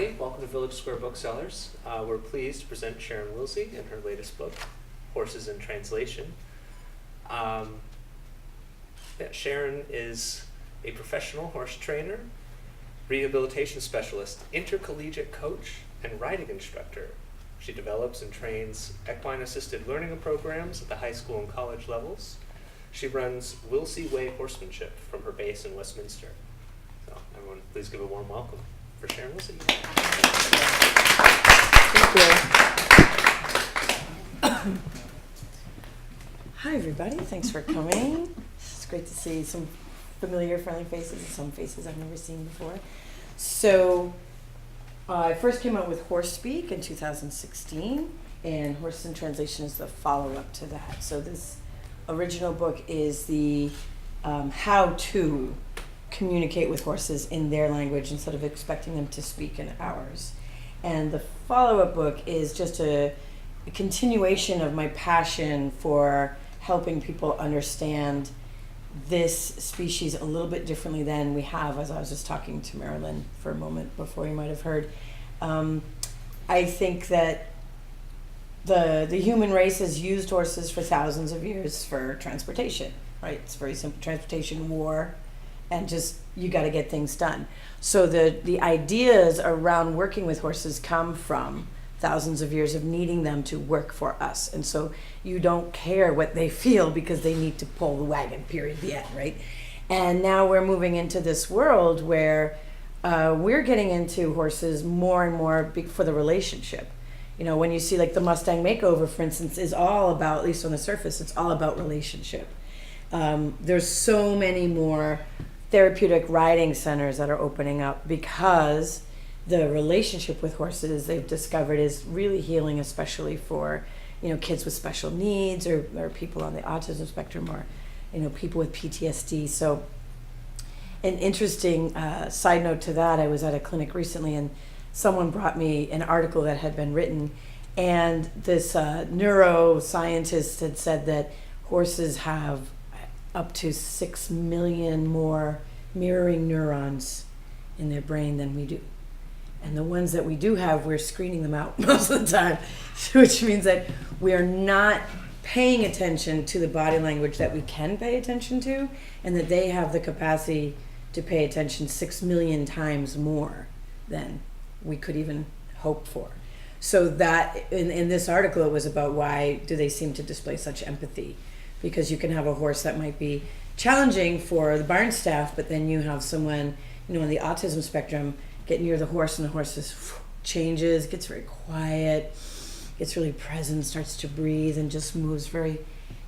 everybody. Welcome to Village Square Booksellers. We're pleased to present Sharon Wilsey and her latest book, Horses in Translation. Sharon is a professional horse trainer, rehabilitation specialist, intercollegiate coach, and riding instructor. She develops and trains equine-assisted learning programs at the high school and college levels. She runs Wilsey Way Horsemanship from her base in Westminster. So everyone, please give a warm welcome for Sharon Wilsey. Thank you. Hi, everybody. Thanks for coming. It's great to see some familiar, friendly faces and some faces I've never seen before. So I first came out with Horse Speak in 2016, and Horses in Translation is the follow-up to that. So this original book is the how to communicate with horses in their language instead of expecting them to speak in ours. And the follow-up book is just a continuation of my passion for helping people understand this species a little bit differently than we have, as I was just talking to Marilyn for a moment before you might have heard. I think that the human race has used horses for thousands of years for transportation, right? It's very simple: transportation, war, and just you got to get things done. So the ideas around working with horses come from thousands of years of needing them to work for us. And so you don't care what they feel because they need to pull the wagon, period, the end, right? And now we're moving into this world where we're getting into horses more and more for the relationship. You know, when you see like the Mustang Makeover, for instance, is all about, at least on the surface, it's all about relationship. There's so many more therapeutic riding centers that are opening up because the relationship with horses, they've discovered, is really healing, especially for, you know, kids with special needs or people on the autism spectrum, or, you know, people with PTSD. So an interesting side note to that, I was at a clinic recently and someone brought me an article that had been written, and this neuroscientist had said that horses have up to 6 million more mirroring neurons in their brain than we do. And the ones that we do have, we're screening them out most of the time, which means that we are not paying attention to the body language that we can pay attention to, and that they have the capacity to pay attention 6 million times more than we could even hope for. So that, in this article, it was about why do they seem to display such empathy? Because you can have a horse that might be challenging for the barn staff, but then you have someone, you know, on the autism spectrum get near the horse, and the horse just changes, gets very quiet, gets really present, starts to breathe, and just moves very,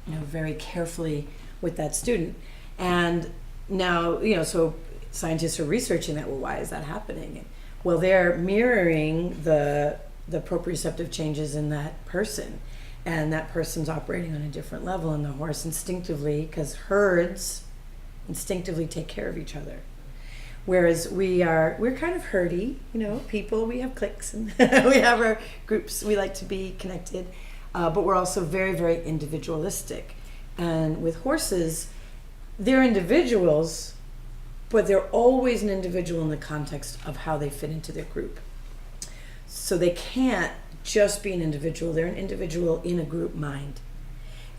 you know, very carefully with that student. And now, you know, so scientists are researching that. Well, why is that happening? Well, they're mirroring the proprioceptive changes in that person, and that person's operating on a different level, and the horse instinctively, because herds instinctively take care of each other. Whereas we're kind of herdy, you know, people, we have cliques and we have our groups, we like to be connected, but we're also very, very individualistic. And with horses, they're individuals, but they're always an individual in the context of how they fit into their group. So they can't just be an individual, they're an individual in a group mind.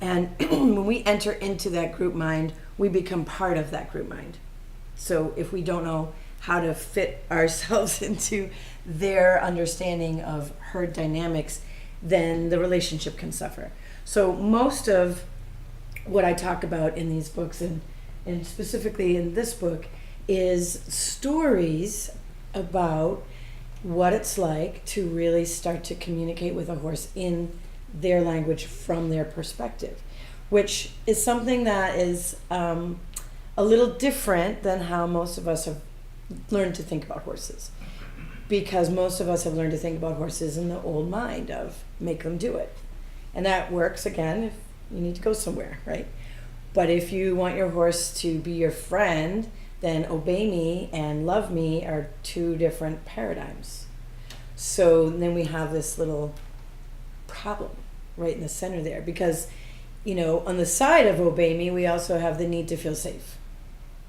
And when we enter into that group mind, we become part of that group mind. So if we don't know how to fit ourselves into their understanding of herd dynamics, then the relationship can suffer. So most of what I talk about in these books, and specifically in this book, is stories about what it's like to really start to communicate with a horse in their language from their perspective, which is something that is a little different than how most of us have learned to think about horses. Because most of us have learned to think about horses in the old mind of make them do it. And that works, again, if you need to go somewhere, right? But if you want your horse to be your friend, then obey me and love me are two different paradigms. So then we have this little problem right in the center there, because, you know, on the side of obey me, we also have the need to feel safe.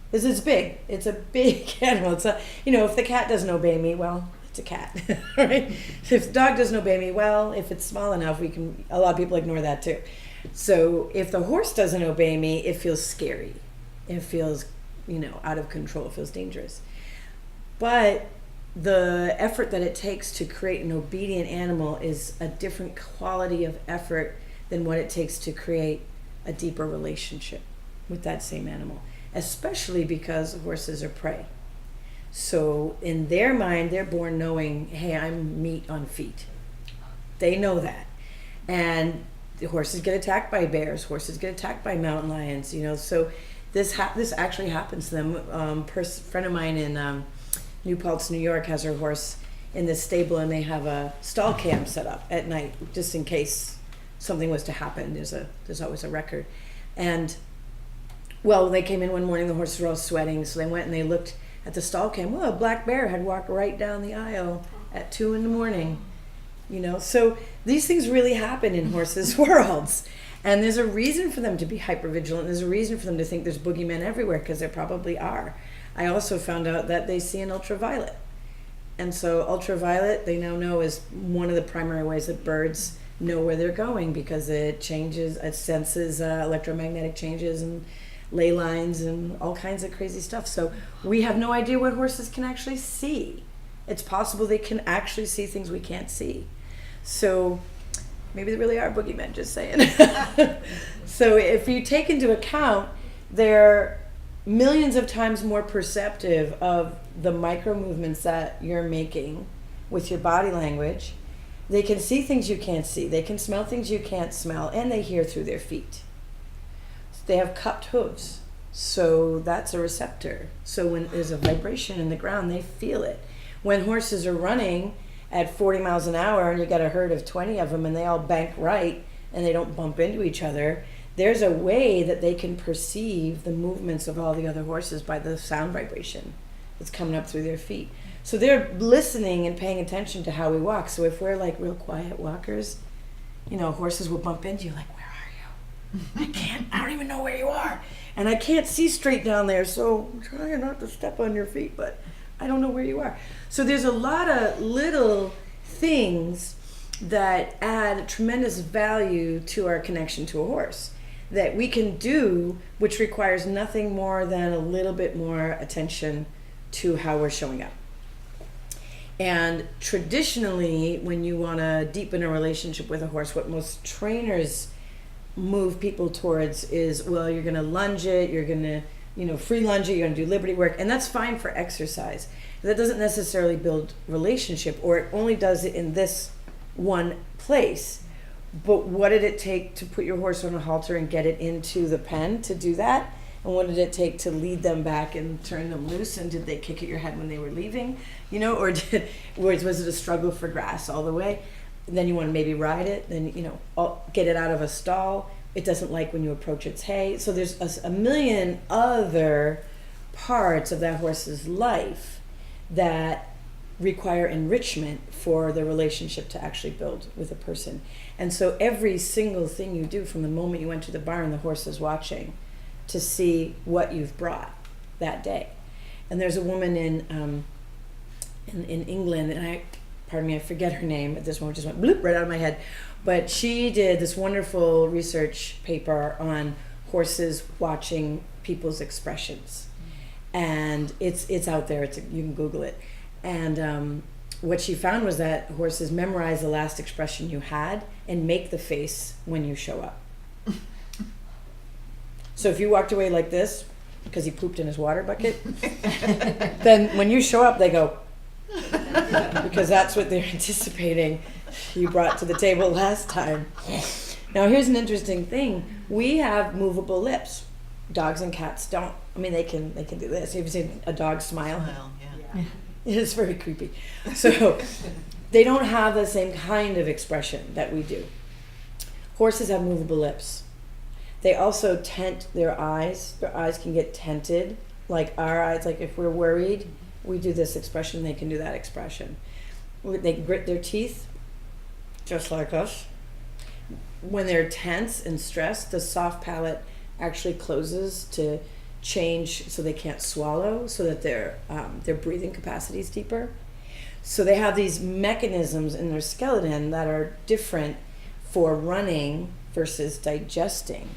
Because it's big. It's a big animal. It's a, you know, if the cat doesn't obey me, well, it's a cat, right? If the dog doesn't obey me, well, if it's small enough, a lot of people ignore that too. So if the horse doesn't obey me, it feels scary. It feels, out of control. It feels dangerous. But the effort that it takes to create an obedient animal is a different quality of effort than what it takes to create a deeper relationship with that same animal, especially because horses are prey. So in their mind, they're born knowing, hey, I'm meat on feet. They know that. And the horses get attacked by bears, horses get attacked by mountain lions, so this actually happens to them. A friend of mine in New Paltz, New York, has her horse in this stable, and they have a stall cam set up at night just in case something was to happen. There's always a record. And well, they came in one morning, the horses were all sweating, so they went and they looked at the stall cam. Well, a black bear had walked right down the aisle at 2 a.m. So these things really happen in horses' worlds. And there's a reason for them to be hypervigilant. There's a reason for them to think there's boogeymen everywhere, because there probably are. I also found out that they see in ultraviolet. And so ultraviolet, they now know, is one of the primary ways that birds know where they're going, because it senses electromagnetic changes and ley lines and all kinds of crazy stuff. So we have no idea what horses can actually see. It's possible they can actually see things we can't see. So maybe there really are boogeymen, just saying. So if you take into account, they're millions of times more perceptive of the micro movements that you're making with your body language. They can see things you can't see. They can smell things you can't smell, and they hear through their feet. They have cupped hooves, so that's a receptor. So when there's a vibration in the ground, they feel it. When horses are running at 40 miles an hour and you got a herd of 20 of them and they all bank right and they don't bump into each other, there's a way that they can perceive the movements of all the other horses by the sound vibration that's coming up through their feet. So they're listening and paying attention to how we walk. So if we're like real quiet walkers, horses will bump into you like, where are you? I don't even know where you are. And I can't see straight down there, so I'm trying not to step on your feet, but I don't know where you are. So there's a lot of little things that add tremendous value to our connection to a horse that we can do, which requires nothing more than a little bit more attention to how we're showing up. And traditionally, when you want to deepen a relationship with a horse, what most trainers move people towards is, well, you're going to lunge it, you're going to free lunge it, you're going to do liberty work, and that's fine for exercise. That doesn't necessarily build relationship, or it only does it in this one place. But what did it take to put your horse on a halter and get it into the pen to do that? And what did it take to lead them back and turn them loose? And did they kick at your head when they were leaving? Or was it a struggle for grass all the way? And then you want to maybe ride it, then get it out of a stall. It doesn't like when you approach its hay. So there's a million other parts of that horse's life that require enrichment for the relationship to actually build with a person. And so every single thing you do from the moment you enter the barn, the horse is watching to see what you've brought that day. And there's a woman in England, and I forget her name at this moment, just went bloop right out of my head. But she did this wonderful research paper on horses watching people's expressions. And it's out there, you can Google it. And what she found was that horses memorize the last expression you had and make the face when you show up. So if you walked away like this, because he pooped in his water bucket, then when you show up, they go, because that's what they're anticipating you brought to the table last time. Now here's an interesting thing. We have movable lips. Dogs and cats don't. I mean, they can do this. Have you seen a dog smile? Yeah. It's very creepy. So they don't have the same kind of expression that we do. Horses have movable lips. They also tent their eyes. Their eyes can get tented, like our eyes. Like if we're worried, we do this expression, they can do that expression. They grit their teeth, just like us. When they're tense and stressed, the soft palate actually closes to change so they can't swallow, so that their breathing capacity is deeper. So they have these mechanisms in their skeleton that are different for running versus digesting.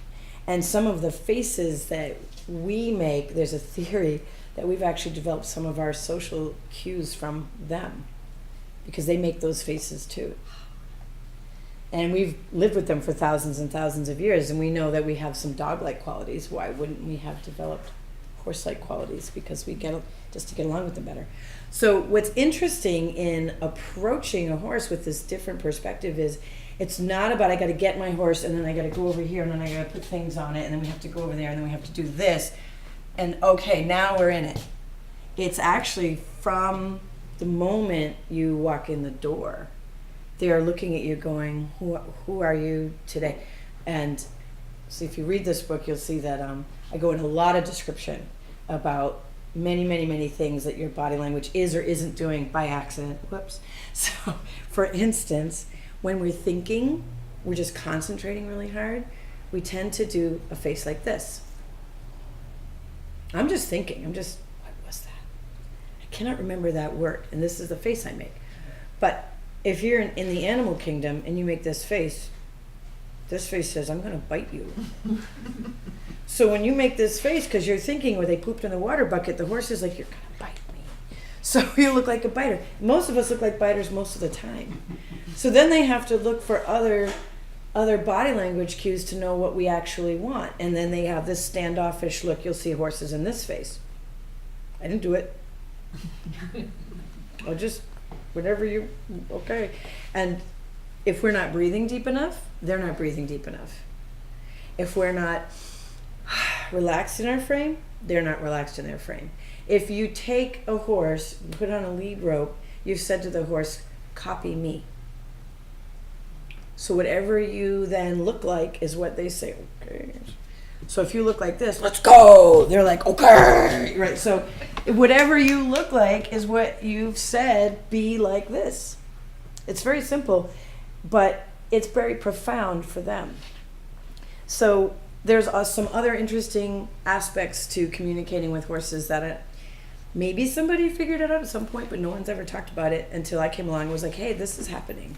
And some of the faces that we make, there's a theory that we've actually developed some of our social cues from them, because they make those faces too. And we've lived with them for thousands and thousands of years, and we know that we have some dog-like qualities. Why wouldn't we have developed horse-like qualities? Because we get just to get along with them better. So what's interesting in approaching a horse with this different perspective is it's not about I got to get my horse and then I got to go over here and then I got to put things on it and then we have to go over there and then we have to do this and okay, now we're in it. It's actually from the moment you walk in the door, they are looking at you going, who are you today? And so if you read this book, you'll see that I go in a lot of description about many, many, many things that your body language is or isn't doing by accident. Whoops. So, for instance, when we're thinking, we're just concentrating really hard, we tend to do a face like this. I'm just thinking. What was that? I cannot remember that word, and this is the face I make. But if you're in the animal kingdom and you make this face says, I'm going to bite you. So when you make this face, because you're thinking, or they pooped in the water bucket, the horse is like, you're going to bite me. So you look like a biter. Most of us look like biters most of the time. So then they have to look for other body language cues to know what we actually want. And then they have this standoffish look. You'll see horses in this face. I didn't do it. I'll just, whatever you, okay. And if we're not breathing deep enough, they're not breathing deep enough. If we're not relaxed in our frame, they're not relaxed in their frame. If you take a horse, put on a lead rope, you've said to the horse, copy me. So whatever you then look like is what they say, okay. So if you look like this, let's go. They're like, okay. Right. So whatever you look like is what you've said, be like this. It's very simple, but it's very profound for them. So there's some other interesting aspects to communicating with horses that maybe somebody figured it out at some point, but no one's ever talked about it until I came along and was like, hey, this is happening.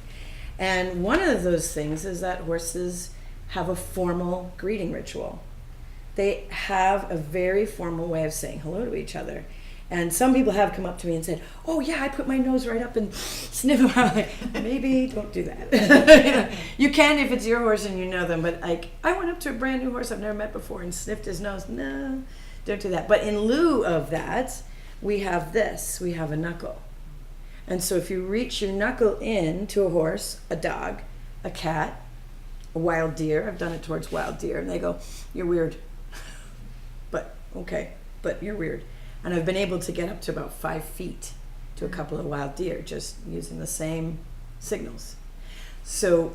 And one of those things is that horses have a formal greeting ritual. They have a very formal way of saying hello to each other. And some people have come up to me and said, oh yeah, I put my nose right up and sniff around. Like, maybe don't do that. You can if it's your horse and you know them, but like, I went up to a brand new horse I've never met before and sniffed his nose. No, don't do that. But in lieu of that, we have this. We have a knuckle. And so if you reach your knuckle in to a horse, a dog, a cat, a wild deer, I've done it towards wild deer, and they go, you're weird. But, okay, but you're weird. And I've been able to get up to about 5 feet to a couple of wild deer just using the same signals. So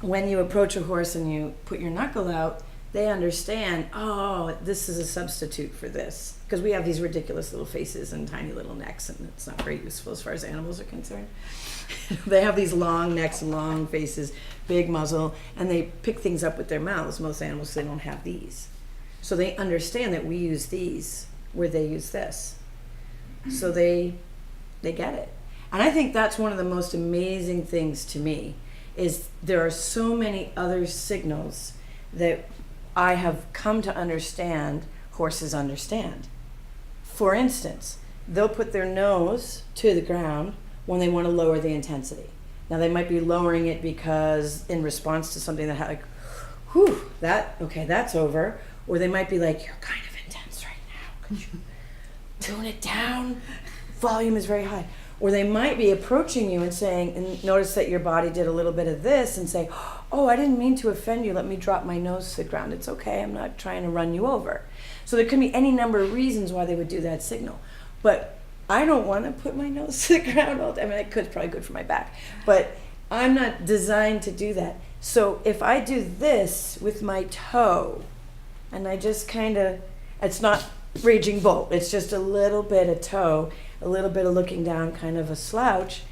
when you approach a horse and you put your knuckle out, they understand, oh, this is a substitute for this. Because we have these ridiculous little faces and tiny little necks, and it's not very useful as far as animals are concerned. They have these long necks and long faces, big muzzle, and they pick things up with their mouths. Most animals, they don't have these. So they understand that we use these where they use this. So they get it. And I think that's one of the most amazing things to me, is there are so many other signals that I have come to understand horses understand. For instance, they'll put their nose to the ground when they want to lower the intensity. Now they might be lowering it because in response to something that had like, whew, that's over. Or they might be like, you're kind of intense right now. Could you tune it down? Volume is very high. Or they might be approaching you and saying, and notice that your body did a little bit of this and say, oh, I didn't mean to offend you. Let me drop my nose to the ground. It's okay. I'm not trying to run you over. So there could be any number of reasons why they would do that signal. But I don't want to put my nose to the ground all the time. I mean, it's probably good for my back. But I'm not designed to do that. So if I do this with my toe, and I just kind of, it's not raging bull. It's just a little bit of toe, a little bit of looking down, kind of a slouch.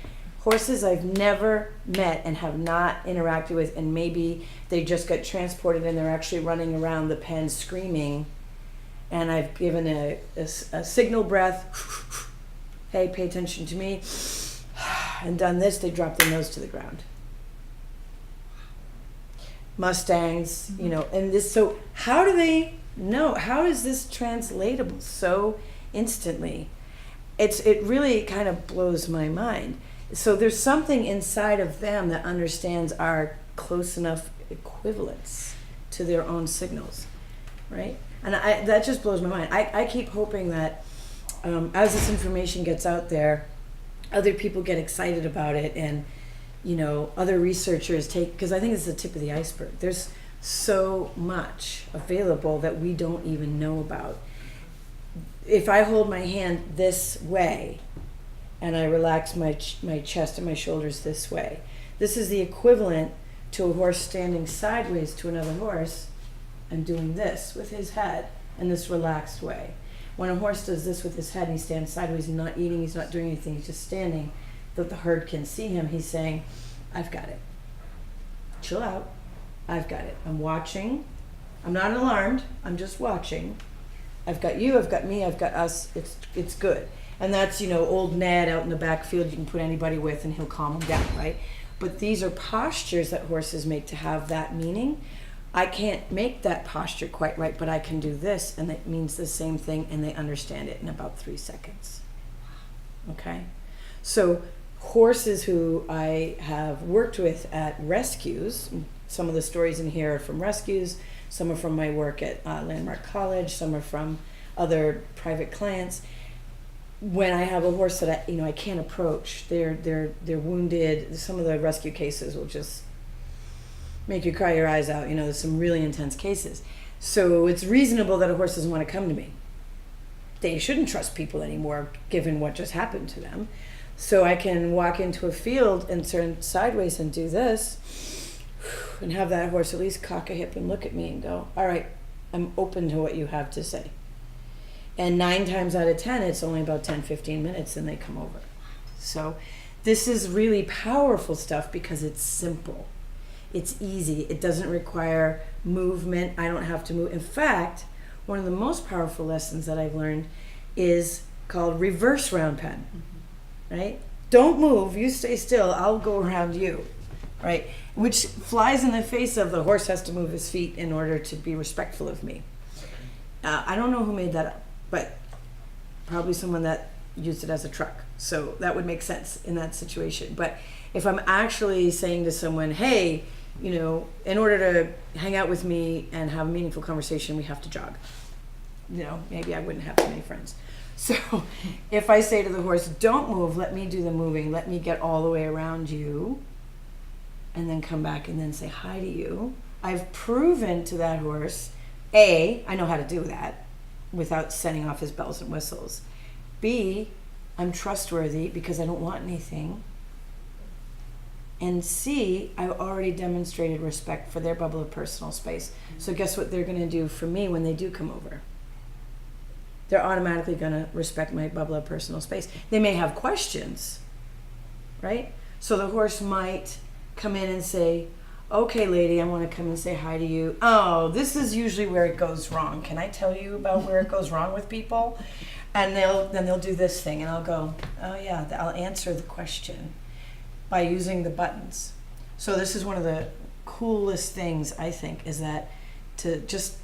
Horses I've never met and have not interacted with, and maybe they just got transported and they're actually running around the pen screaming, and I've given a signal breath. Hey, pay attention to me. and done this, they drop their nose to the ground. Mustangs, you know, and this, so how do they know? How is this translatable so instantly? It really kind of blows my mind. So there's something inside of them that understands our close enough equivalence to their own signals, right? And that just blows my mind. I keep hoping that as this information gets out there, other people get excited about it, and you know, other researchers take, because I think it's the tip of the iceberg. There's so much available that we don't even know about. If I hold my hand this way and I relax my chest and my shoulders this way, this is the equivalent to a horse standing sideways to another horse and doing this with his head in this relaxed way. When a horse does this with his head and he stands sideways and not eating, he's not doing anything, he's just standing, that the herd can see him, he's saying, I've got it. Chill out. I've got it. I'm watching. I'm not alarmed. I'm just watching. I've got you, I've got me, I've got us. It's good. And that's, you know, old Ned out in the backfield you can put anybody with and he'll calm them down, right? But these are postures that horses make to have that meaning. I can't make that posture quite right, but I can do this, and it means the same thing, and they understand it in about 3 seconds. Okay? So horses who I have worked with at rescues, some of the stories in here are from rescues, some are from my work at Landmark College, some are from other private clients. When I have a horse that I can't approach, they're wounded. Some of the rescue cases will just make you cry your eyes out. You know, there's some really intense cases. So it's reasonable that a horse doesn't want to come to me. They shouldn't trust people anymore, given what just happened to them. So I can walk into a field and turn sideways and do this, and have that horse at least cock a hip and look at me and go, all right, I'm open to what you have to say. And 9 times out of 10, it's only about 10, 15 minutes and they come over. So this is really powerful stuff because it's simple. It's easy. It doesn't require movement. I don't have to move. In fact, one of the most powerful lessons that I've learned is called reverse round pen, right? Don't move. You stay still. I'll go around you, right? Which flies in the face of the horse has to move his feet in order to be respectful of me. I don't know who made that up, but probably someone that used it as a truck. So that would make sense in that situation. But if I'm actually saying to someone, hey, you know, in order to hang out with me and have a meaningful conversation, we have to jog. You know, maybe I wouldn't have too many friends. So if I say to the horse, don't move, let me do the moving, let me get all the way around you, and then come back and then say hi to you, I've proven to that horse, A, I know how to do that without setting off his bells and whistles. B, I'm trustworthy because I don't want anything. And C, I've already demonstrated respect for their bubble of personal space. So guess what they're going to do for me when they do come over? They're automatically going to respect my bubble of personal space. They may have questions, right? So the horse might come in and say, okay, lady, I want to come and say hi to you. Oh, this is usually where it goes wrong. Can I tell you about where it goes wrong with people? And they'll do this thing, and I'll go, oh yeah, I'll answer the question by using the buttons. So this is one of the coolest things, I think, is that to just,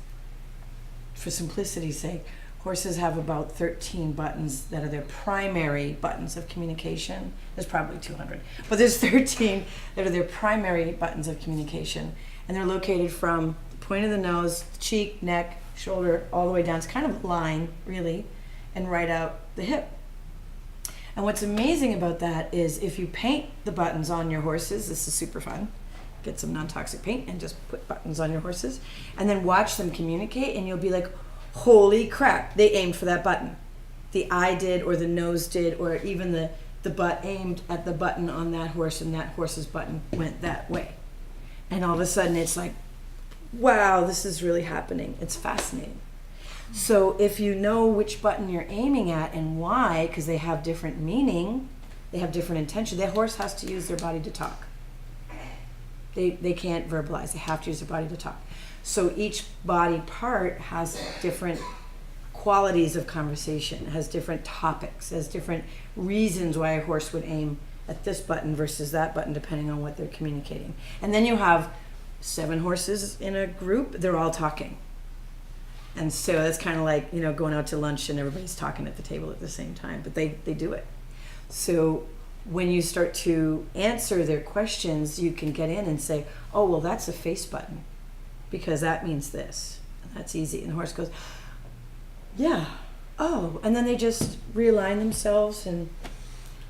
for simplicity's sake, horses have about 13 buttons that are their primary buttons of communication. There's probably 200, but there's 13 that are their primary buttons of communication, and they're located from the point of the nose, cheek, neck, shoulder, all the way down. It's kind of a line, really, and right out the hip. And what's amazing about that is if you paint the buttons on your horses, this is super fun. Get some non-toxic paint and just put buttons on your horses, and then watch them communicate, and you'll be like, holy crap, they aimed for that button. The eye did, or the nose did, or even the butt aimed at the button on that horse, and that horse's button went that way. And all of a sudden it's like, wow, this is really happening. It's fascinating. So if you know which button you're aiming at and why, because they have different meaning, they have different intention, that horse has to use their body to talk. They can't verbalize, they have to use their body to talk. So each body part has different qualities of conversation, has different topics, has different reasons why a horse would aim at this button versus that button, depending on what they're communicating. And then you have 7 horses in a group, they're all talking. And so that's kind of like, going out to lunch and everybody's talking at the table at the same time, but they do it. So when you start to answer their questions, you can get in and say, oh, well, that's a face button because that means this. And that's easy. And the horse goes, yeah, oh. And then they just realign themselves and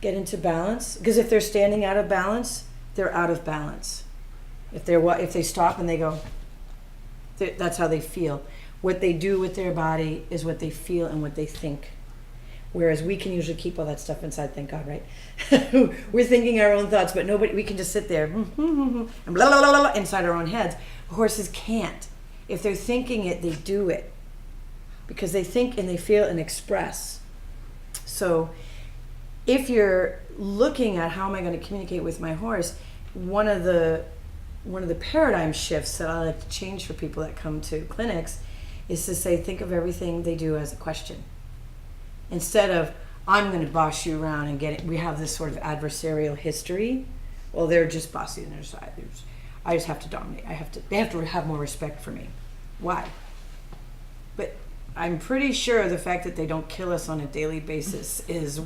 get into balance. Because if they're standing out of balance, they're out of balance. If they stop and they go, that's how they feel. What they do with their body is what they feel and what they think. Whereas we can usually keep all that stuff inside, thank God, right? We're thinking our own thoughts, but we can just sit there and blah, blah, blah, blah, inside our own heads. Horses can't. If they're thinking it, they do it. Because they think and they feel and express. So if you're looking at how am I going to communicate with my horse, one of the paradigm shifts that I like to change for people that come to clinics is to say, think of everything they do as a question. Instead of, I'm going to boss you around and get it. We have this sort of adversarial history. Well, they're just bossy on their side. I just have to dominate. They have to have more respect for me. Why? But I'm pretty sure the fact that they don't kill us on a daily basis is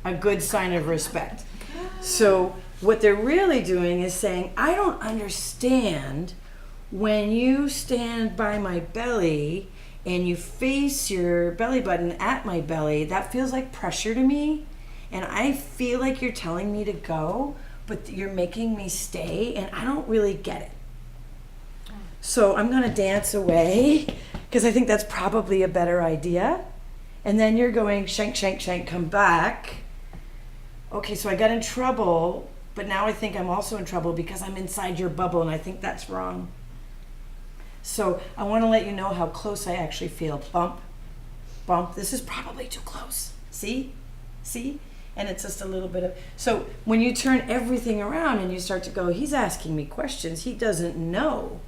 a good sign of respect. So what they're really doing is saying, I don't understand when you stand by my belly and you face your belly button at my belly, that feels like pressure to me. And I feel like you're telling me to go, but you're making me stay, and I don't really get it. So I'm gonna dance away, because I think that's probably a better idea. And then you're going, shank, shank, shank, come back. Okay, so I got in trouble, but now I think I'm also in trouble because I'm inside your bubble, and I think that's wrong. So I want to let you know how close I actually feel. Bump, bump. This is probably too close. See? And it's just a little bit of... So when you turn everything around and you start to go, he's asking me questions. He doesn't know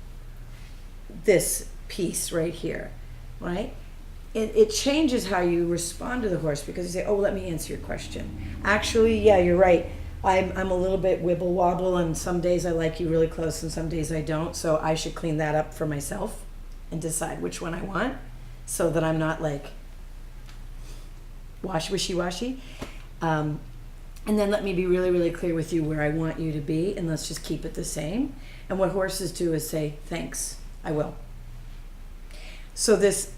this piece right here, right? It changes how you respond to the horse because you say, oh, let me answer your question. Actually, yeah, you're right. I'm a little bit wibble wobble, and some days I like you really close and some days I don't, so I should clean that up for myself and decide which one I want so that I'm not like wishy-washy. And then let me be really, really clear with you where I want you to be, and let's just keep it the same. And what horses do is say, thanks, I will. So this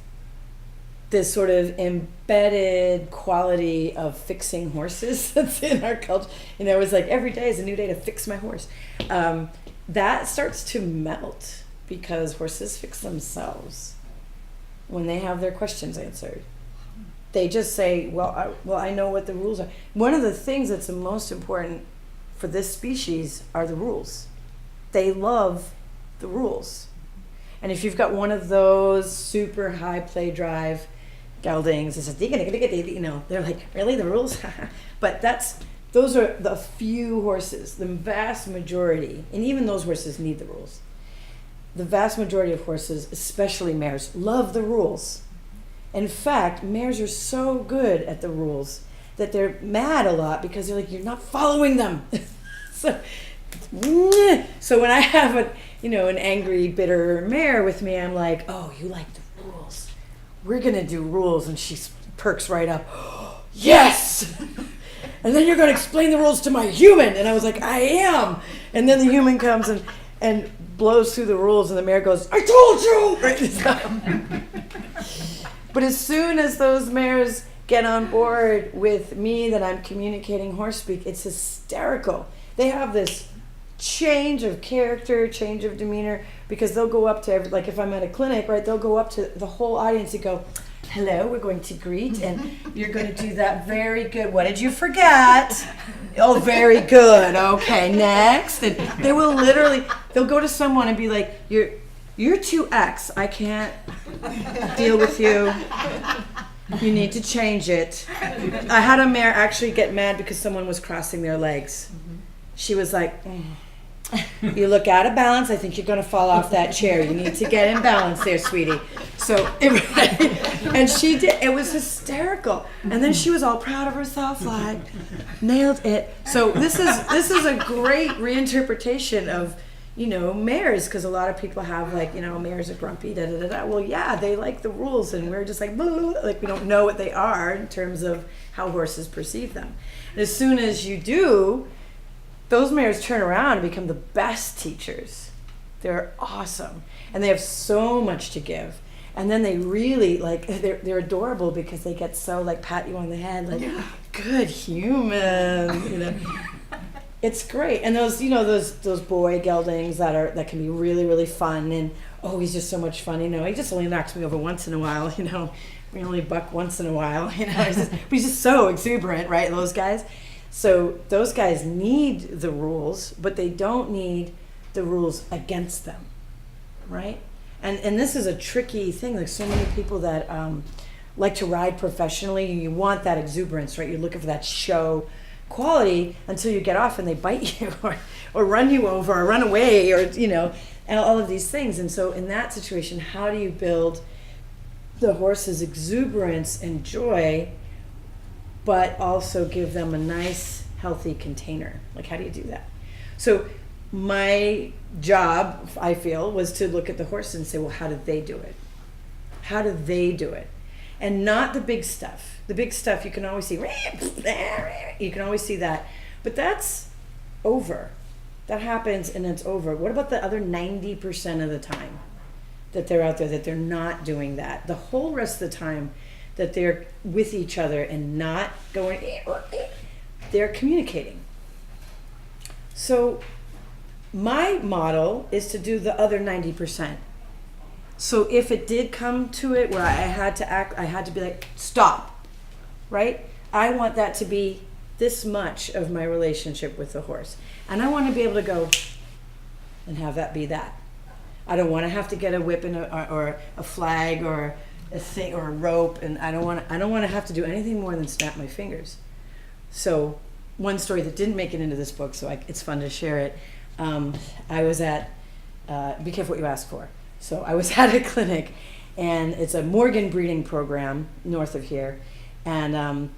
sort of embedded quality of fixing horses that's in our culture, it's like every day is a new day to fix my horse. That starts to melt because horses fix themselves when they have their questions answered. They just say, well, I know what the rules are. One of the things that's the most important for this species are the rules. They love the rules. And if you've got one of those super high play drive geldings, it's like, they're like, really, the rules? But those are the few horses. The vast majority, and even those horses need the rules. The vast majority of horses, especially mares, love the rules. In fact, mares are so good at the rules that they're mad a lot because they're like, you're not following them. So when I have an angry, bitter mare with me, I'm like, oh, you like the rules. We're going to do rules. And she perks right up. Oh, yes! And then you're going to explain the rules to my human. And I was like, I am. And then the human comes and blows through the rules, and the mare goes, I told you! Right? But as soon as those mares get on board with me that I'm communicating horse speak, it's hysterical. They have this change of character, change of demeanor, because they'll go up to like if I'm at a clinic, right, they'll go up to the whole audience and go, hello, we're going to greet, and you're going to do that very good. What did you forget? Oh, very good. Okay, next. And they will they'll go to someone and be like, you're too X. I can't deal with you. You need to change it. I had a mare actually get mad because someone was crossing their legs. She was like, You look out of balance. I think you're going to fall off that chair. You need to get in balance there, sweetie. So, and she did. It was hysterical. And then she was all proud of herself, like, nailed it. So this is a great reinterpretation of, mares, because a lot of people have, like, mares are grumpy, da da da da. Well, yeah, they like the rules, and we're just like, like, we don't know what they are in terms of how horses perceive them. And as soon as you do, those mares turn around and become the best teachers. They're awesome. And they have so much to give. And then they really, like, they're adorable because they get so, like, pat you on the head, like, good human, It's great. And those, those boy geldings that can be really, really fun. And, he's just so much fun, he just only knocks me over once in a while, We only buck once in a while, but he's just so exuberant, right, those guys? So those guys need the rules, but they don't need the rules against them, right? And this is a tricky thing. Like, so many people that like to ride professionally, you want that exuberance, right? You're looking for that show quality until you get off and they bite you or run you over or run away or, and all of these things. And so in that situation, how do you build the horse's exuberance and joy, but also give them a nice, healthy container? Like, how do you do that? So my job, I feel, was to look at the horse and say, well, how did they do it? How do they do it? And not the big stuff. The big stuff you can always see. You can always see that. But that's over. That happens and it's over. What about the other 90% of the time that they're out there, that they're not doing that? The whole rest of the time that they're with each other and not going, they're communicating. So my model is to do the other 90%. So if it did come to it where I had to act, I had to be like, stop, right? I want that to be this much of my relationship with the horse. And I want to be able to go and have that be that. I don't want to have to get a whip or a flag or a thing or a rope, and I don't want to have to do anything more than snap my fingers. So one story that didn't make it into this book, so it's fun to share it. I was at, be careful what you ask for. So I was at a clinic, and it's a Morgan breeding program north of here, and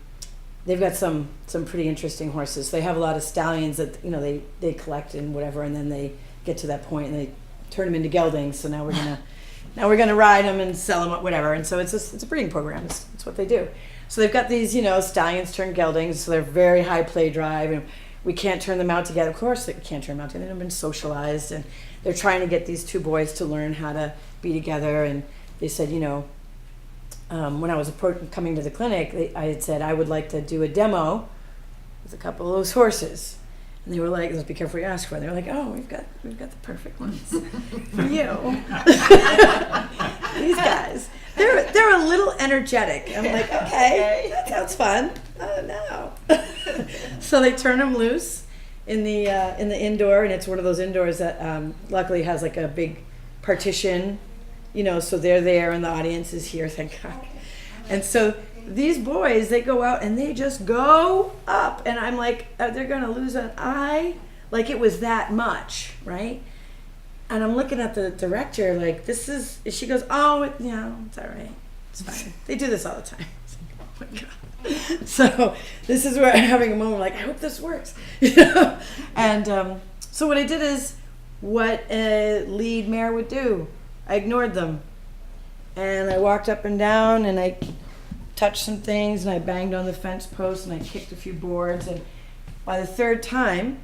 they've got some pretty interesting horses. They have a lot of stallions that they collect and whatever, and then they get to that point and they turn them into geldings. So now we're gonna ride them and sell them, whatever. And so it's a breeding program. It's what they do. So they've got these stallions turned geldings. So they're very high play drive, and we can't turn them out together. Of course, they can't turn them out together. They've been socialized, and they're trying to get these two boys to learn how to be together. And they said, when I was coming to the clinic, I had said I would like to do a demo with a couple of those horses. And they were like, "Let's be careful what you ask for." And they were like, "Oh, we've got the perfect ones for you." These guys, they're a little energetic. I'm like, okay, that sounds fun. Oh no! So they turn them loose in the indoor, and it's one of those indoors that luckily has like a big partition, so they're there and the audience is here. Thank God. And so these boys, they go out and they just go up, and I'm like, they're gonna lose an eye, like it was that much, right? And I'm looking at the director like, she goes, "Oh, it's all right, it's fine." They do this all the time. Oh my God. So this is where I'm having a moment like, I hope this works. And so what I did is what a lead mare would do. I ignored them, and I walked up and down, and I touched some things, and I banged on the fence post, and I kicked a few boards, and by the third time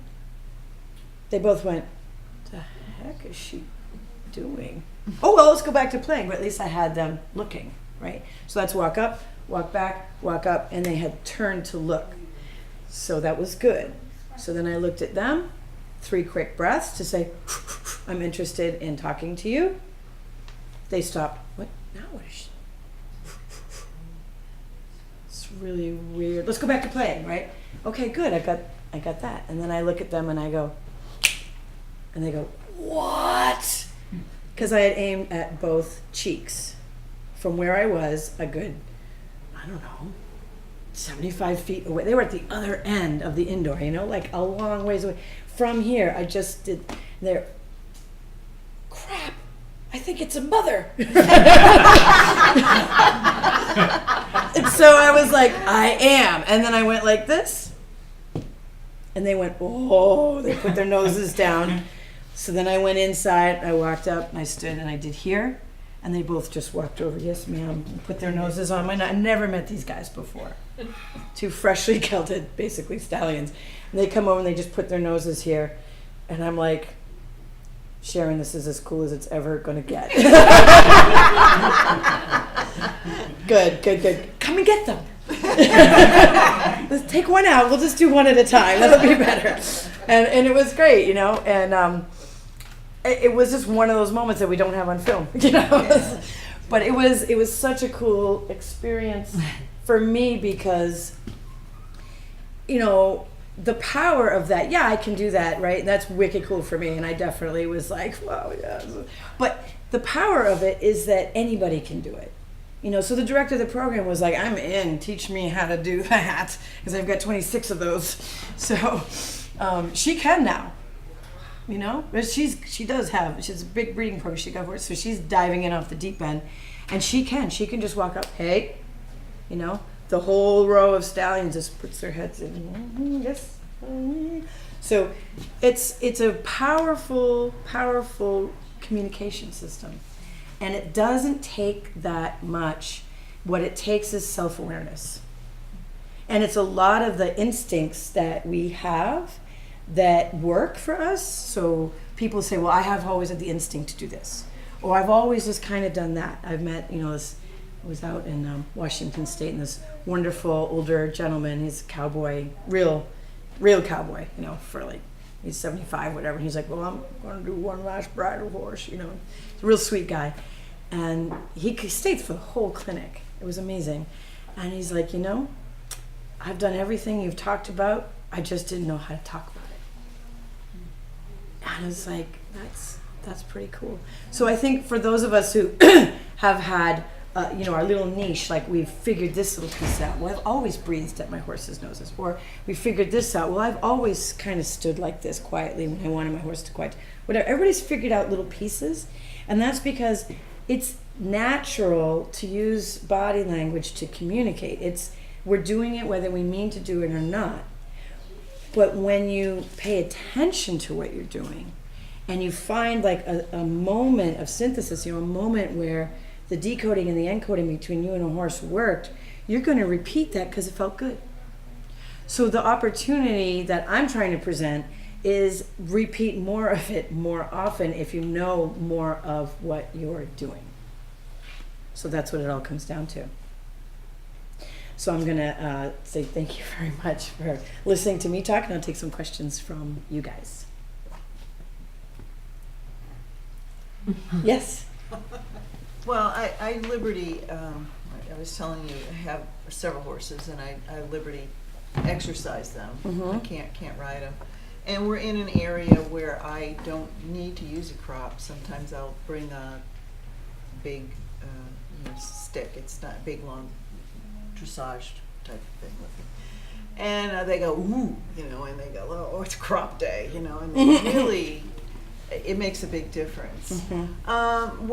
they both went, "The heck is she doing?" Oh, well, let's go back to playing. But at least I had them looking, right? So that's walk up, walk back, walk up, and they had turned to look. So that was good. So then I looked at them, 3 quick breaths to say, "I'm interested in talking to you." They stopped. What? Now what is she? It's really weird. Let's go back to playing, right? Okay, good. I got that. And then I look at them and I go, and they go, "What?" Because I had aimed at both cheeks from where I was a good, I don't know, 75 feet away. They were at the other end of the indoor, like a long ways away. from here, I just did there. Crap! I think it's a mother. And so I was like, I am. And then I went like this. And they went, oh, they put their noses down. So then I went inside, I walked up, and I stood, and I did here. And they both just walked over, yes, ma'am, and put their noses on my neck. I never met these guys before. Two freshly gelded, basically, stallions. And they come over, and they just put their noses here. And I'm like, Sharon, this is as cool as it's ever going to get. Good. Come and get them. Let's take one out. We'll just do one at a time. That'll be better. And it was great, you know. And it was just one of those moments that we don't have on film, you know. Yeah. But it was such a cool experience for me because, you know, the power of that. Yeah, I can do that, right? And that's wicked cool for me. And I definitely was like, wow, yeah. But the power of it is that anybody can do it. You know, so the director of the program was like, I'm in, teach me how to do that, because I've got 26 of those. So she can now, you know, but she's a big breeding program she got for it, so she's diving in off the deep end, and she can just walk up, hey, you know, the whole row of stallions just puts their heads in, yes. So it's a powerful communication system. And it doesn't take that much. What it takes is self-awareness. And it's a lot of the instincts that we have that work for us. So people say, well, I have always had the instinct to do this. Or I've always just kind of done that. I've met, you know, I was out in Washington State, and this wonderful older gentleman, he's a cowboy, real cowboy, you know, for like, he's 75, whatever. And he's like, well, I'm going to do one last bridal horse, you know. He's a real sweet guy. And he stayed for the whole clinic. It was amazing. And he's like, you know, I've done everything you've talked about. I just didn't know how to talk about it. And I was like, that's pretty cool. So I think for those of us who have had, you know, our little niche, like we've figured this little piece out. Well, I've always breathed at my horse's noses. Or we figured this out. Well, I've always kind of stood like this quietly when I wanted my horse to quiet. Whatever. Everybody's figured out little pieces. And that's because it's natural to use body language to communicate. We're doing it whether we mean to do it or not. But when you pay attention to what you're doing and you find like a moment of synthesis, you know, a moment where the decoding and the encoding between you and a horse worked, you're going to repeat that because it felt good. So the opportunity that I'm trying to present is repeat more of it more often if you know more of what you're doing. So that's what it all comes down to. So I'm going to say thank you very much for listening to me talk, and I'll take some questions from you guys. Yes? Well, I Liberty, I was telling you, I have several horses, and I Liberty exercise them. Mm-hmm. I can't ride them. And we're in an area where I don't need to use a crop. Sometimes I'll bring a big stick. It's not a big, long dressage type of thing with me. And they go, ooh, you know, and they go, oh, it's crop day, you know, and really, it makes a big difference. Mm-hmm.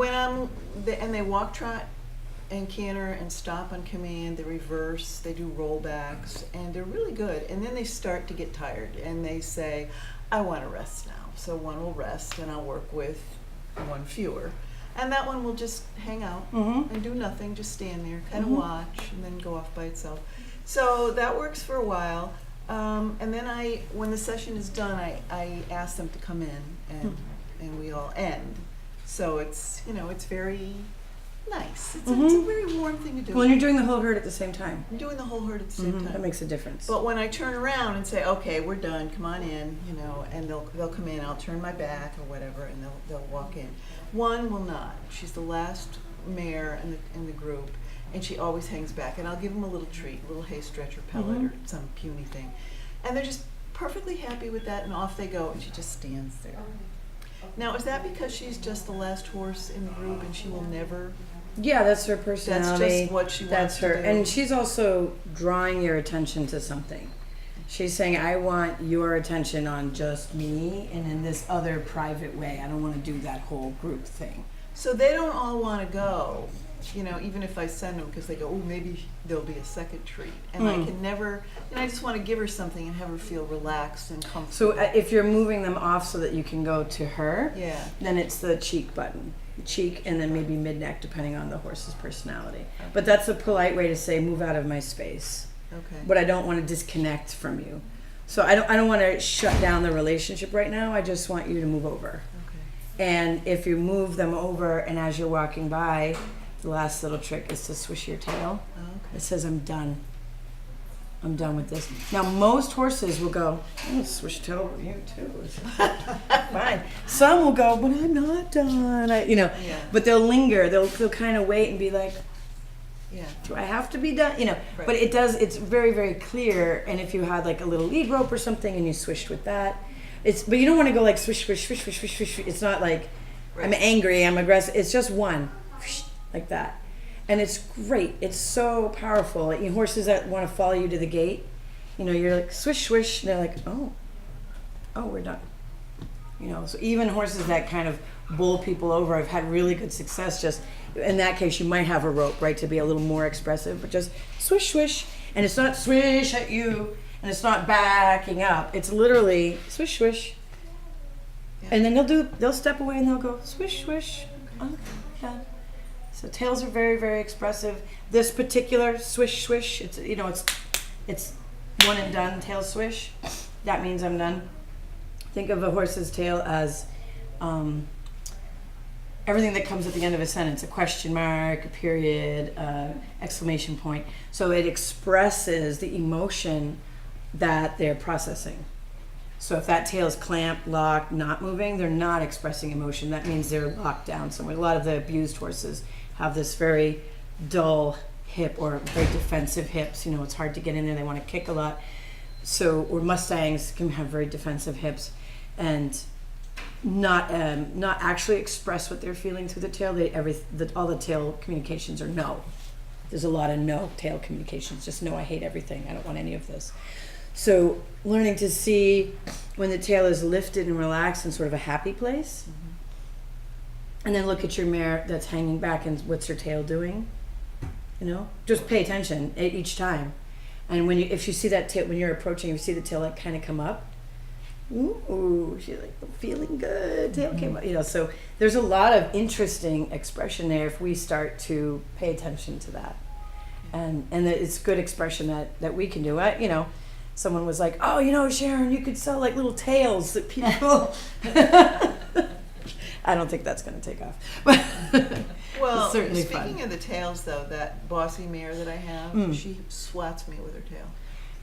And they walk, trot, and canter and stop on command. They reverse, they do rollbacks, and they're really good. And then they start to get tired, and they say, I want to rest now. So one will rest, and I'll work with one fewer. And that one will just hang out Mm-hmm. and do nothing, just stand there, kind of Mhm. watch, and then go off by itself. So that works for a while. And then when the session is done, I ask them to come in, and we all end. So it's, you know, it's very nice. It's a very warm thing to do. Well, you're doing the whole herd at the same time. I'm doing the whole herd at the same time. That makes a difference. But when I turn around and say, okay, we're done, come on in, you know, and they'll come in, I'll turn my back or whatever, and they'll walk in. One will not. She's the last mare in the group, and she always hangs back. And I'll give them a little treat, a little hay stretcher pellet or some puny thing. And they're just perfectly happy with that, and off they go, and she just stands there. Now, is that because she's just the last horse in the group and she will never... Yeah, that's her personality. That's just what she wants That's her. to do. And she's also drawing your attention to something. She's saying, I want your attention on just me and in this other private way. I don't want to do that whole group thing. So they don't all want to go, you know, even if I send them, because they go, oh, maybe there'll be a second treat. And I can never, and I just want to give her something and have her feel relaxed and comfortable. So if you're moving them off so that you can go to her, Yeah. then it's the cheek button. Cheek and then maybe mid-neck, depending on the horse's personality. But that's a polite way to say, move out of my space. Okay. But I don't want to disconnect from you. So I don't want to shut down the relationship right now. I just want you to move over. Okay. And if you move them over and as you're walking by, the last little trick is to swish your tail. Oh, okay. It says, I'm done. I'm done with this. Now, most horses will go, I'm going to swish tail over you too. Fine. Some will go, but I'm not done. Yeah. But they'll linger. They'll kind of wait and be like, Yeah. do I have to be done? Right. But it's very, very clear. And if you had like a little lead rope or something and you swished with that, but you don't want to go like swish, swish, swish, swish, swish, swish. It's not like Right. I'm angry, I'm aggressive. It's just one, like that. And it's great. It's so powerful. Like, horses that want to follow you to the gate, you're like swish, swish. And they're like, oh, we're done. So even horses that kind of bowl people over, I've had really good success. Just in that case, you might have a rope, right, to be a little more expressive, but just swish, swish. And it's not swish at you, and it's not backing up. It's literally swish, swish. Yeah. And then they'll step away and they'll go swish, swish. Oh, yeah. So tails are very, very expressive. This particular swish, swish, it's one and done tail swish. That means I'm done. Think of a horse's tail as everything that comes at the end of a sentence, a question mark, a period, exclamation point. So it expresses the emotion that they're processing. So if that tail is clamped, locked, not moving, they're not expressing emotion. That means they're locked down somewhere. A lot of the abused horses have this very dull hip or very defensive hips. It's hard to get in there. They want to kick a lot. Or Mustangs can have very defensive hips and not actually express what they're feeling through the tail. All the tail communications are no. There's a lot of no tail communications. Just no, I hate everything. I don't want any of this. So learning to see when the tail is lifted and relaxed in sort of a happy place. Mm-hmm. And then look at your mare that's hanging back and what's her tail doing. Just pay attention each time. And if you see that tail, when you're approaching, you see the tail like kind of come up. Ooh, she's like feeling good. Tail came up. So there's a lot of interesting expression there if we start to pay attention to that. And it's good expression that we can do. Someone was like, oh, Sharon, you could sell like little tails that people. I don't think that's going to take off. Well, it's certainly speaking fun. of the tails, though, that bossy mare that I have, she swats me with her tail.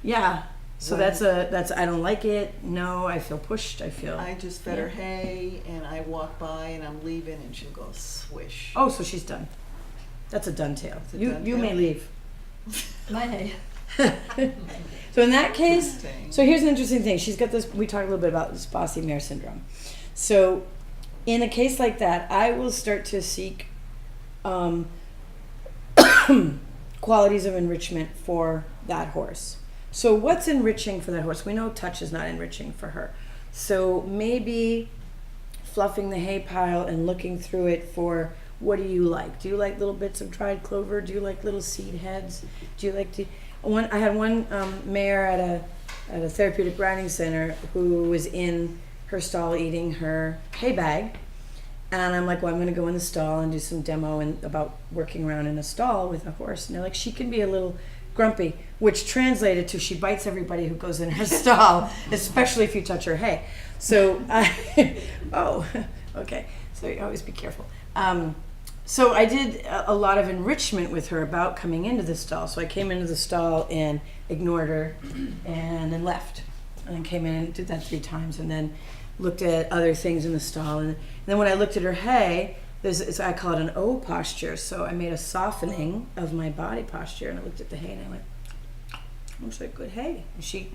Yeah. So that's I don't like it. No, I feel pushed. I just fed her hay, and I walk by, and I'm leaving, and she'll go swish. Oh, so she's done. That's a done tail. You may leave. My hay. So in that case, so here's an interesting thing. She's got this. We talked a little bit about this bossy mare syndrome. So in a case like that, I will start to seek qualities of enrichment for that horse. So what's enriching for that horse? We know touch is not enriching for her. So maybe fluffing the hay pile and looking through it for, what do you like? Do you like little bits of dried clover? Do you like little seed heads? Do you like to... I had one mare at a therapeutic riding center who was in her stall eating her hay bag. And I'm like, well, I'm going to go in the stall and do some demo about working around in a stall with a horse. And they're like, she can be a little grumpy, which translated to she bites everybody who goes in her stall, especially if you touch her hay. So, okay. So you always be careful. So I did a lot of enrichment with her about coming into the stall. So I came into the stall and ignored her and then left. And then came in and did that 3 times and then looked at other things in the stall. And then when I looked at her hay, I call it an O posture. So I made a softening of my body posture and I looked at the hay and I went, looks like good hay. And she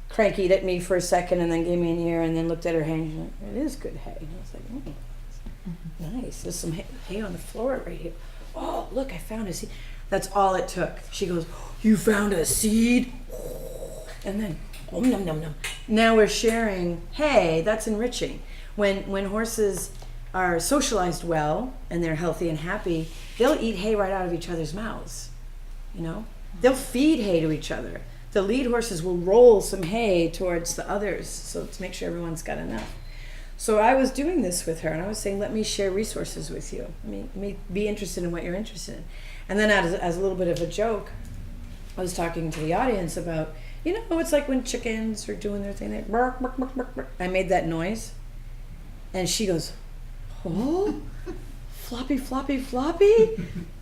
crankied at me for a second and then gave me an ear and then looked at her hay and she went, it is good hay. And I was like, nice. There's some hay on the floor right here. Oh, look, I found a seed. That's all it took. She goes, you found a seed? And then, oh, num, num, num. Now we're sharing hay. That's enriching. When horses are socialized well and they're healthy and happy, they'll eat hay right out of each other's mouths. You know, they'll feed hay to each other. The lead horses will roll some hay towards the others, so to make sure everyone's got enough. So I was doing this with her, and I was saying, let me share resources with you. Let me be interested in what you're interested in. And then as a little bit of a joke, I was talking to the audience about, you know, it's like when chickens are doing their thing, they bark, bark, bark, bark, bark. I made that noise, and she goes, oh, floppy, floppy, floppy?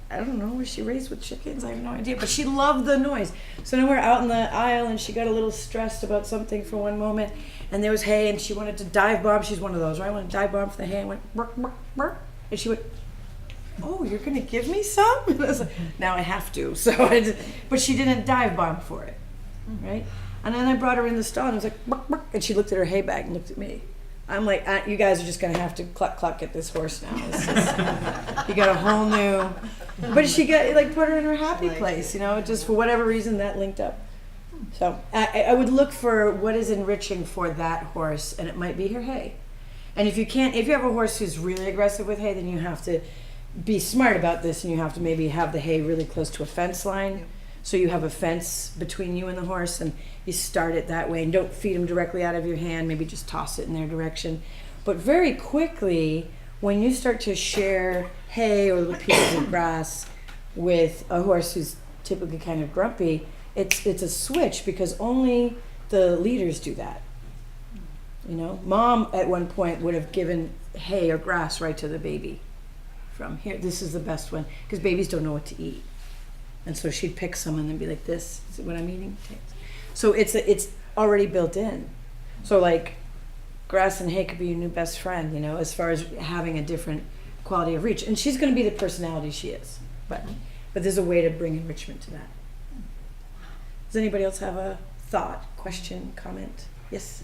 I don't know, was she raised with chickens? I have no idea, but she loved the noise. So now we're out in the aisle, and she got a little stressed about something for one moment, and there was hay, and she wanted to dive bomb. She's one of those, right? I want to dive bomb for the hay. I went, bark, bark, bark. And she went, oh, you're going to give me some? And I was like, now I have to. But she didn't dive bomb for it, right? And then I brought her in the stall, and I was like, bark, bark. And she looked at her hay bag and looked at me. I'm like, you guys are just going to have to cluck, cluck at this horse now. It's just, you got a whole new... But she got, like, put her in her happy place, you know, just for whatever reason that linked up. So I would look for what is enriching for that horse, and it might be her hay. And if you have a horse who's really aggressive with hay, then you have to be smart about this, and you have to maybe have the hay really close to a fence line. Yep. So you have a fence between you and the horse, and you start it that way, and don't feed them directly out of your hand, maybe just toss it in their direction. But very quickly, when you start to share hay or little pieces of grass with a horse who's typically kind of grumpy, it's a switch, because only the leaders do that. You know, mom at one point would have given hay or grass right to the baby. From here, this is the best one, because babies don't know what to eat. And so she'd pick some and then be like, this is what I'm eating. So it's already built in. So like grass and hay could be your new best friend, you know, as far as having a different quality of reach. And she's going to be the personality she is. But there's a way to bring enrichment to that. Does anybody else have a thought, question, comment? Yes?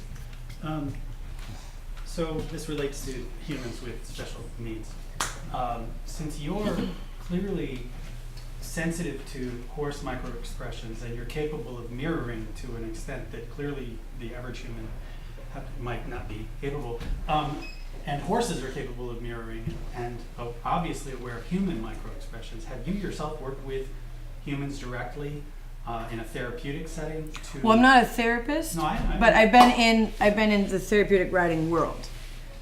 So this relates to humans with special needs. Since you're clearly sensitive to horse microexpressions and you're capable of mirroring to an extent that clearly the average human might not be capable, and horses are capable of mirroring and obviously aware of human microexpressions, have you yourself worked with humans directly in a therapeutic setting? Well, I'm not a therapist, but I've been in the therapeutic riding world.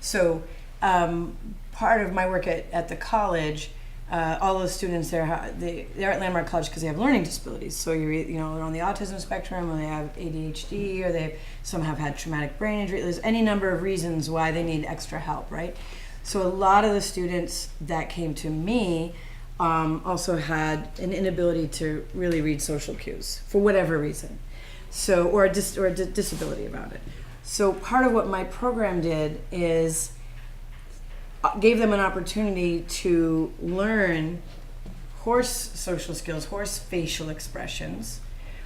So part of my work at the college, all those students there, they're at Landmark College because they have learning disabilities. So they're on the autism spectrum, or they have ADHD, or some have had traumatic brain injury. There's any number of reasons why they need extra help, right? So a lot of the students that came to me also had an inability to really read social cues for whatever reason, or a disability about it. So part of what my program did is gave them an opportunity to learn horse social skills, horse facial expressions,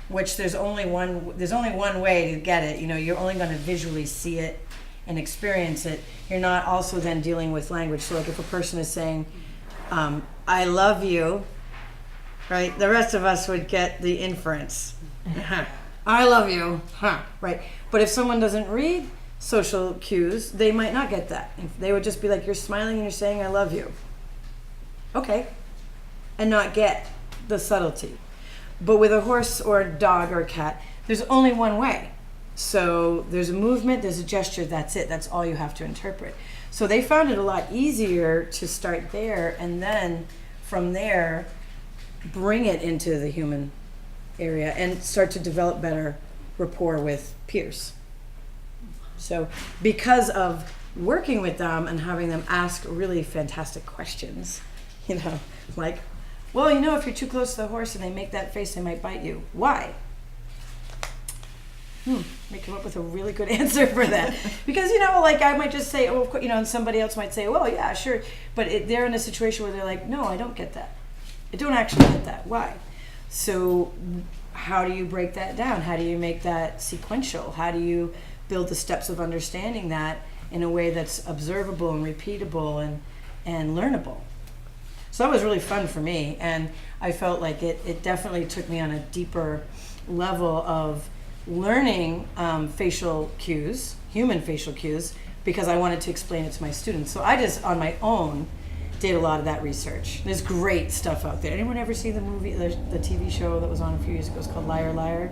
which there's only one way to get it. You know, you're only going to visually see it and experience it. You're not also then dealing with language. So like if a person is saying, I love you, right? The rest of us would get the inference. I love you, huh? Right. But if someone doesn't read social cues, they might not get that. They would just be like, you're smiling and you're saying I love you. Okay. And not get the subtlety. But with a horse or a dog or a cat, there's only one way. So there's a movement, there's a gesture, that's it. That's all you have to interpret. So they found it a lot easier to start there, and then from there bring it into the human area and start to develop better rapport with peers. So because of working with them and having them ask really fantastic questions, you know, like, well, you know, if you're too close to the horse and they make that face, they might bite you. Why? May come up with a really good answer for that. Because, you know, like I might just say, oh, of course, you know, and somebody else might say, well, yeah, sure. But they're in a situation where they're like, no, I don't get that. I don't actually get that. Why? So how do you break that down? How do you make that sequential? How do you build the steps of understanding that in a way that's observable and repeatable and learnable? So that was really fun for me, and I felt like it definitely took me on a deeper level of learning facial cues, human facial cues, because I wanted to explain it to my students. So I just, on my own, did a lot of that research. There's great stuff out there. Anyone ever see the movie, the TV show that was on a few years ago? It's called Liar Liar.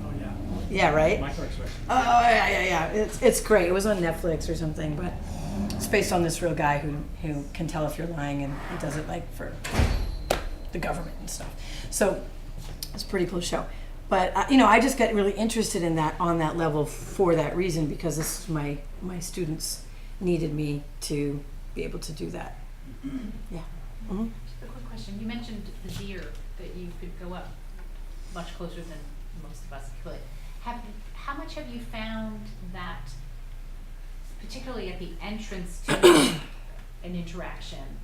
Oh yeah. Yeah, right? Microexpression. Oh yeah. It's great. It was on Netflix or something, but it's based on this real guy who can tell if you're lying, and he does it like for the government and stuff. So it's a pretty cool show. But I just got really interested in that on that level for that reason, because this is my students needed me to be able to do that. Yeah. Mm-hmm. Just a quick question. You mentioned the deer, that you could go up much closer than most of us could. How much have you found that, particularly at the entrance to an interaction,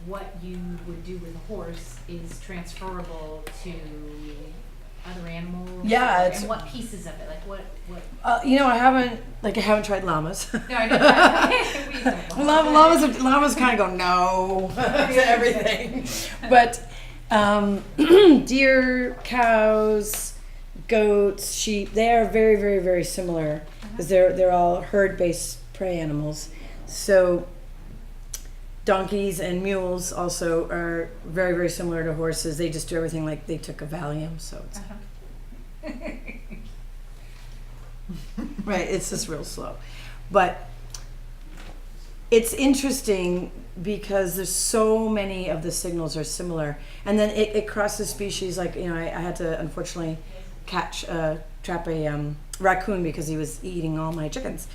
what you would do with a horse is transferable to other animals? Yeah, and what pieces of it? Like what? I haven't tried llamas. No, I know. Llamas kind of go no to everything, but deer, cows, goats, sheep, they are very, very, very similar because they're all herd-based prey animals. So donkeys and mules also are very, very similar to horses. They just do everything like they took a Valium, so it's right. It's just real slow, but it's interesting because there's so many of the signals are similar, and then it crosses species. Like I had to unfortunately trap a raccoon because he was eating all my chickens,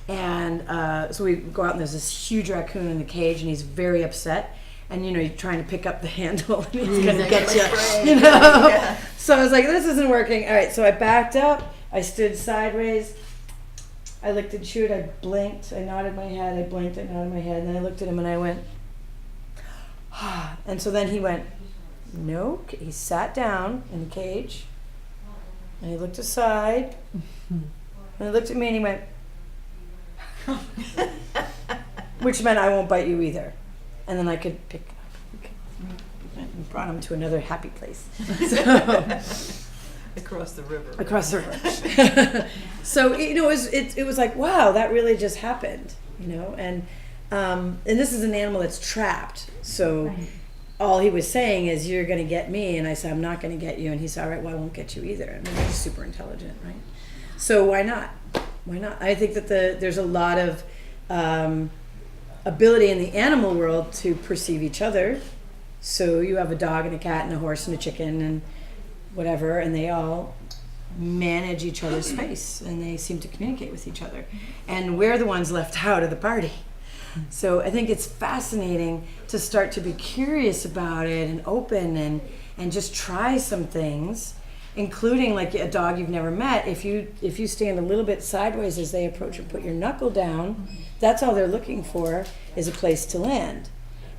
and so we go out and there's this huge raccoon in the cage, and he's very upset. And you're trying to pick up the handle, and he's gonna get you. Yeah. So I was like, this isn't working. All right, so I backed up. I stood sideways. I licked and chewed. I blinked. I nodded my head. I blinked. I nodded my head. And then I looked at him and I went, and so then he went, no. He sat down in the cage, and he looked aside, and he looked at me and he went, which meant I won't bite you either. And then I could pick up and brought him to another happy place. Across the river. Across the river. So it was like, wow, that really just happened, and this is an animal that's trapped. So right. All he was saying is, you're going to get me, and I said, I'm not going to get you, and he said, all right, well, I won't get you either. I mean, he's super intelligent, right? So why not? Why not? I think that there's a lot of ability in the animal world to perceive each other. So you have a dog and a cat and a horse and a chicken and whatever, and they all manage each other's space, and they seem to communicate with each other. And we're the ones left out of the party. So I think it's fascinating to start to be curious about it and open and just try some things, including like a dog you've never met. If you stand a little bit sideways as they approach and put your knuckle down, that's all they're looking for, is a place to land.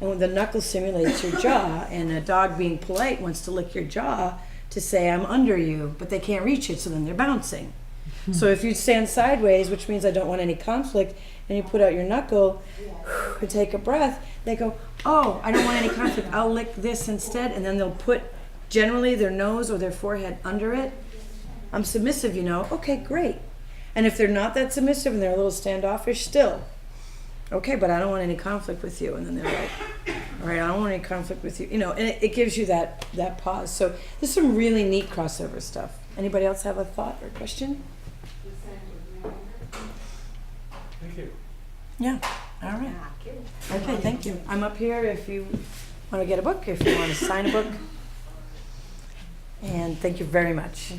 And when the knuckle simulates your jaw, and a dog being polite wants to lick your jaw to say, I'm under you, but they can't reach it, so then they're bouncing. So if you stand sideways, which means I don't want any conflict, and you put out your knuckle and take a breath, they go, oh, I don't want any conflict, I'll lick this instead, and then they'll put generally their nose or their forehead under it. I'm submissive, okay, great. And if they're not that submissive and they're a little standoffish, still, okay, but I don't want any conflict with you. And then they're like, all right, I don't want any conflict with you. And it gives you that pause. So there's some really neat crossover stuff. Anybody else have a thought or question? Thank you. Yeah, all right. Okay, thank you. I'm up here if you want to get a book, if you want to sign a book. And thank you very much.